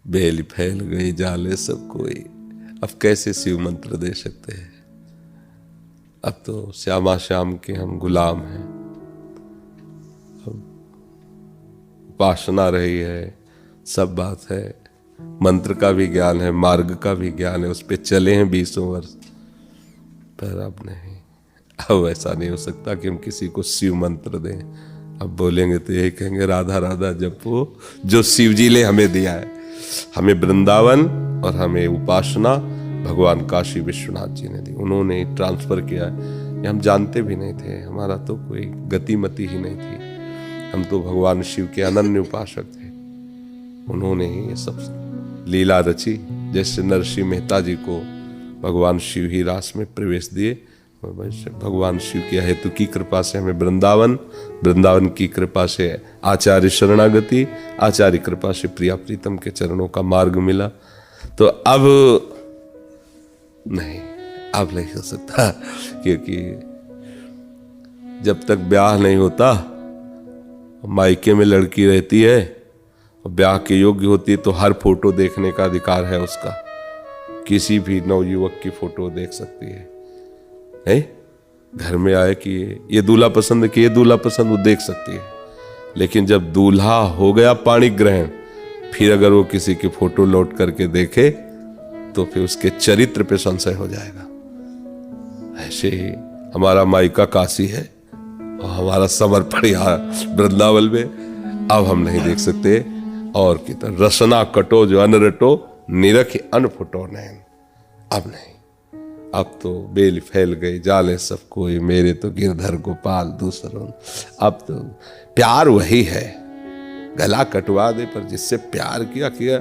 Bell फैल गई जाले सब कोई। अब कैसे शिव मंत्र दे सकते हैं? अब तो श्यामा श्याम के हम गुलाम हैं। अब उपासना रही है, सब बात है, मंत्र का भी ज्ञान है, मार्ग का भी ज्ञान है, उस पे चले हैं 20 वर्ष, पर अब नहीं। अब ऐसा नहीं हो सकता कि हम किसी को शिव मंत्र दें। अब बोलेंगे तो यही कहेंगे राधा राधा जपो, जो शिव जी ने हमें दिया है। हमें वृंदावन और हमें उपासना भगवान काशी विश्वनाथ जी ने दी, उन्होंने ट्रांसफर किया है। ये हम जानते भी नहीं थे, हमारा तो कोई गतिमति ही नहीं थी। हम तो भगवान शिव के अनन्य उपासक थे, उन्होंने ही ये सब लीला रची। जैसे नरसिंह मेहता जी को भगवान शिव ही रास में प्रवेश दिए, भगवान शिव की हेतु की कृपा से हमें वृंदावन, वृंदावन की कृपा से आचार्य शरणागति, आचार्य कृपा से प्रिया प्रीतम के चरणों का मार्ग मिला। तो अब नहीं हो सकता, क्योंकि जब तक ब्याह नहीं होता, मायके में लड़की रहती है और ब्याह के योग्य होती है, तो हर फोटो देखने का अधिकार है उसका। किसी भी नवयुवक की फोटो देख सकती है। घर में आए कि ये दूल्हा पसंद, कि ये दूल्हा पसंद, वो देख सकती है। लेकिन जब दूल्हा हो गया पाणी ग्रहण, फिर अगर वो किसी की फोटो लौट करके देखे तो फिर उसके चरित्र पे संशय हो जाएगा। ऐसे ही हमारा मायका काशी है और हमारा समर्पण यहाँ वृंदावन में, अब हम नहीं देख सकते। और की तरह रसना कटो जो अन रटो, निरख अन फुटो नैन। अब नहीं, अब तो बेल फैल गई जाले सब कोई, मेरे तो गिरधर गोपाल दूसरों। अब तो प्यार वही है, गला कटवा दे पर जिससे प्यार किया।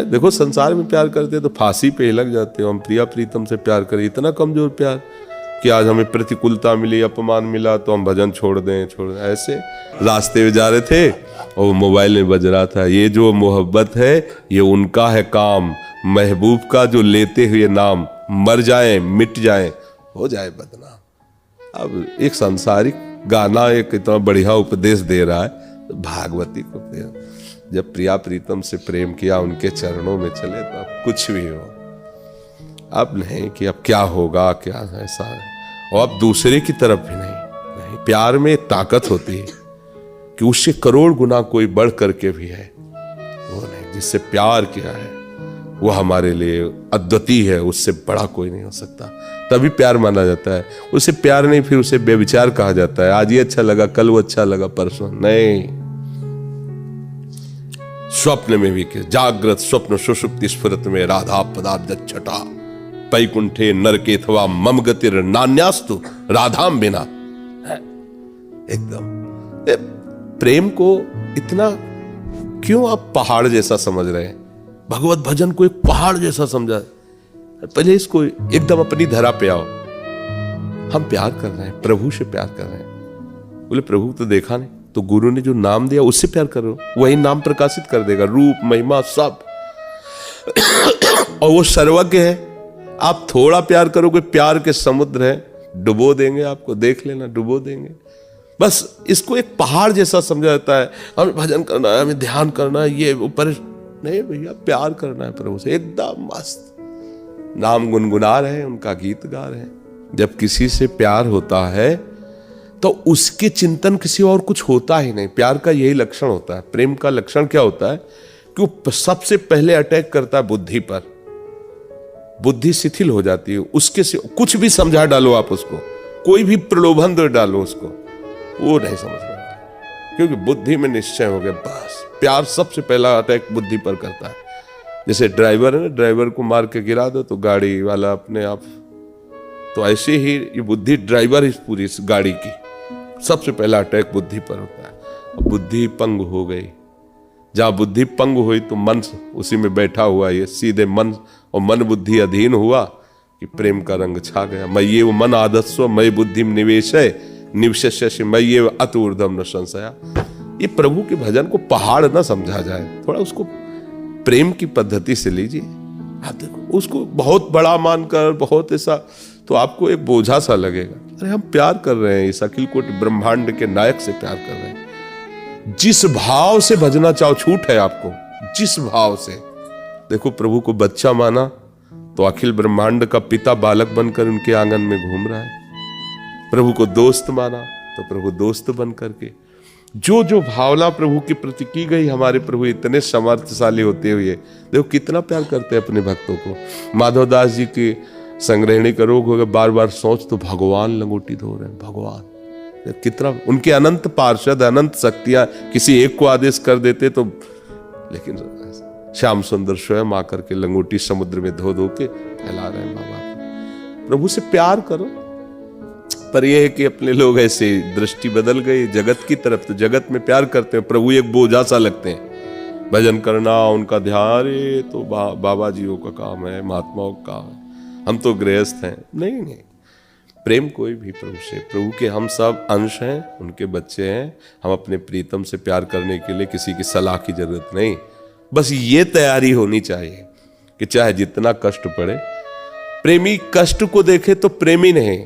देखो संसार में प्यार करते तो फांसी पे ही लग जाते हो। हम प्रिया प्रीतम से प्यार करें, इतना कमजोर प्यार कि आज हमें प्रतिकूलता मिली, अपमान मिला तो हम भजन छोड़ दें। ऐसे रास्ते में जा रहे थे और मोबाइल में बज रहा था, ये जो मोहब्बत है ये उनका है काम, महबूब का जो लेते हुए नाम, मर जाए मिट जाए हो जाए बदनाम। अब एक सांसारिक गाना एक इतना बढ़िया उपदेश दे रहा है भागवती को। जब प्रिया प्रीतम से प्रेम किया, उनके चरणों में चले, तो अब कुछ भी हो, अब नहीं कि अब क्या होगा, क्या ऐसा है। और अब दूसरे की तरफ भी नहीं। प्यार में ताकत होती है कि उससे करोड़ गुना कोई बढ़ करके भी है, वो नहीं। जिससे प्यार किया है वो हमारे लिए अद्वितीय है, उससे बड़ा कोई नहीं हो सकता, तभी प्यार माना जाता है। उसे प्यार नहीं, फिर उसे बेविचार कहा जाता है। आज ये अच्छा लगा, कल वो अच्छा लगा, परसों नहीं। स्वप्न में भी जागृत स्वप्न सुषुप्ति स्फुरत में राधा पदाब्ज छटा, पैकुंठे नरके अथवा मम गतिर नान्यास्तु राधाम बिना। एकदम प्रेम को इतना क्यों आप पहाड़ जैसा समझ रहे हैं? भगवत भजन को एक पहाड़ जैसा समझा। पहले इसको एकदम अपनी धरा पे आओ। हम प्यार कर रहे हैं, प्रभु से प्यार कर रहे हैं। बोले प्रभु तो देखा नहीं, तो गुरु ने जो नाम दिया उससे प्यार करो, वही नाम प्रकाशित कर देगा, रूप महिमा सब। और वो सर्वज्ञ है। आप थोड़ा प्यार करोगे, प्यार के समुद्र है, डुबो देंगे आपको, देख लेना, डुबो देंगे। बस इसको एक पहाड़ जैसा समझा जाता है। हमें भजन करना है, हमें ध्यान करना है, ये ऊपर नहीं भैया, प्यार करना है प्रभु से एकदम मस्त। नाम गुनगुना रहे हैं, उनका गीत गा रहे हैं। जब किसी से प्यार होता है तो उसके चिंतन किसी और कुछ होता ही नहीं। प्यार का यही लक्षण होता है। प्रेम का लक्षण क्या होता है कि वो सबसे पहले अटैक करता है बुद्धि पर। बुद्धि शिथिल हो जाती है, उसके से कुछ भी समझा डालो आप उसको, कोई भी प्रलोभन दे डालो उसको, वो नहीं समझ पाता, क्योंकि बुद्धि में निश्चय हो गया। बस प्यार सबसे पहला अटैक बुद्धि पर करता है। जैसे ड्राइवर है ना, ड्राइवर को मार के गिरा दो तो गाड़ी वाला अपने आप, तो ऐसे ही ये बुद्धि ड्राइवर है पूरी इस गाड़ी की। सबसे पहला अटैक बुद्धि पर होता है। बुद्धि पंग हो गई, जहां बुद्धि पंग हुई तो मन उसी में बैठा हुआ, ये सीधे मन और मन बुद्धि अधीन हुआ कि प्रेम का रंग छा गया। मय्ये वो मन आदस्व मय बुद्धि निवेश है निवशस्य मय्ये अत ऊर्ध्वम न संशया। ये प्रभु के भजन को पहाड़ ना समझा जाए, थोड़ा उसको प्रेम की पद्धति से लीजिए। आप देखो उसको बहुत बड़ा मानकर, बहुत ऐसा, तो आपको एक बोझा सा लगेगा। अरे हम प्यार कर रहे हैं, इस अखिल कोटि ब्रह्मांड के नायक से प्यार कर रहे हैं। जिस भाव से भजना चाहो, छूट है आपको, जिस भाव से। देखो प्रभु को बच्चा माना तो अखिल ब्रह्मांड का पिता बालक बनकर उनके आंगन में घूम रहा है। प्रभु को दोस्त माना तो प्रभु दोस्त बन करके, जो जो भावना प्रभु के प्रति की गई, हमारे प्रभु इतने समर्थशाली होते हुए देखो कितना प्यार करते हैं अपने भक्तों को। माधवदास जी की संग्रहणी का रोग हो गया, बार बार सोच तो भगवान लंगोटी धो रहे हैं, भगवान कितना, उनके अनंत पार्षद अनंत शक्तियां किसी एक को आदेश कर देते तो, लेकिन श्याम सुंदर स्वयं आकर के लंगोटी समुद्र में धो धो के फैला रहे हैं बाबा। प्रभु से प्यार करो, पर यह है कि अपने लोग ऐसे दृष्टि बदल गई जगत की तरफ, तो जगत में प्यार करते हैं, प्रभु एक बोझा सा लगते हैं। भजन करना उनका ध्यान, ये तो बाबा जियों का काम है, महात्माओं का काम है, हम तो गृहस्थ हैं। नहीं नहीं, प्रेम कोई भी प्रभु से, प्रभु के हम सब अंश हैं, उनके बच्चे हैं। हम अपने प्रीतम से प्यार करने के लिए किसी की सलाह की जरूरत नहीं, बस ये तैयारी होनी चाहिए कि चाहे जितना कष्ट पड़े। प्रेमी कष्ट को देखे तो प्रेमी नहीं,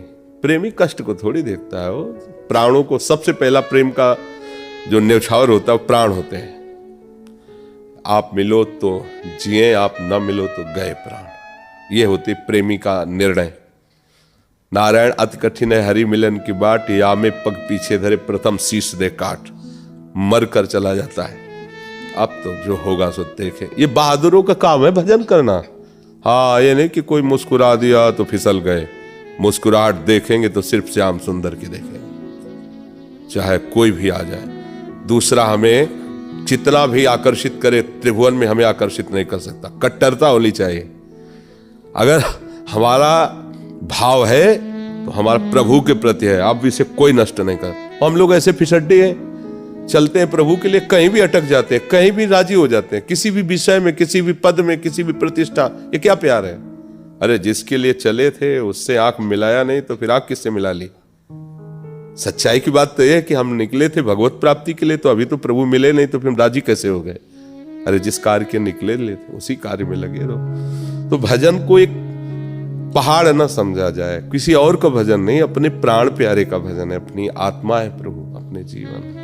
प्रेमी कष्ट को थोड़ी देखता है। वो प्राणों को, सबसे पहला प्रेम का जो न्यौछावर होता है वो प्राण होते हैं। आप मिलो तो जिए, आप न मिलो तो गए प्राण, ये होते प्रेमी का निर्णय। नारायण अति कठिन है हरि मिलन की बाट, या में पग पीछे धरे प्रथम शीश दे काट, मर कर चला जाता है। अब तो जो होगा सो देखे, ये बहादुरों का काम है भजन करना। हाँ, ये नहीं कि कोई मुस्कुरा दिया तो फिसल गए, मुस्कुराहट देखेंगे तो सिर्फ श्याम सुंदर की देखेंगे, चाहे कोई भी आ जाए। दूसरा हमें जितना भी आकर्षित करे, त्रिभुवन में हमें आकर्षित नहीं कर सकता। कट्टरता होनी चाहिए। अगर हमारा भाव है तो हमारा प्रभु के प्रति है, आप इसे कोई नष्ट नहीं कर। हम लोग ऐसे फिसड्डे हैं, चलते हैं प्रभु के लिए, कहीं भी अटक जाते हैं, कहीं भी राजी हो जाते हैं, किसी भी विषय में, किसी भी पद में, किसी भी प्रतिष्ठा। ये क्या प्यार है? अरे जिसके लिए चले थे उससे आंख मिलाया नहीं तो फिर आंख किससे मिला ली? सच्चाई की बात तो यह है कि हम निकले थे भगवत प्राप्ति के लिए, तो अभी तो प्रभु मिले नहीं तो फिर हम राजी कैसे हो गए? अरे जिस कार्य के निकले थे उसी कार्य में लगे रहो। तो भजन को एक पहाड़ न समझा जाए, किसी और का भजन नहीं, अपने प्राण प्यारे का भजन है, अपनी आत्मा है प्रभु, अपने जीवन।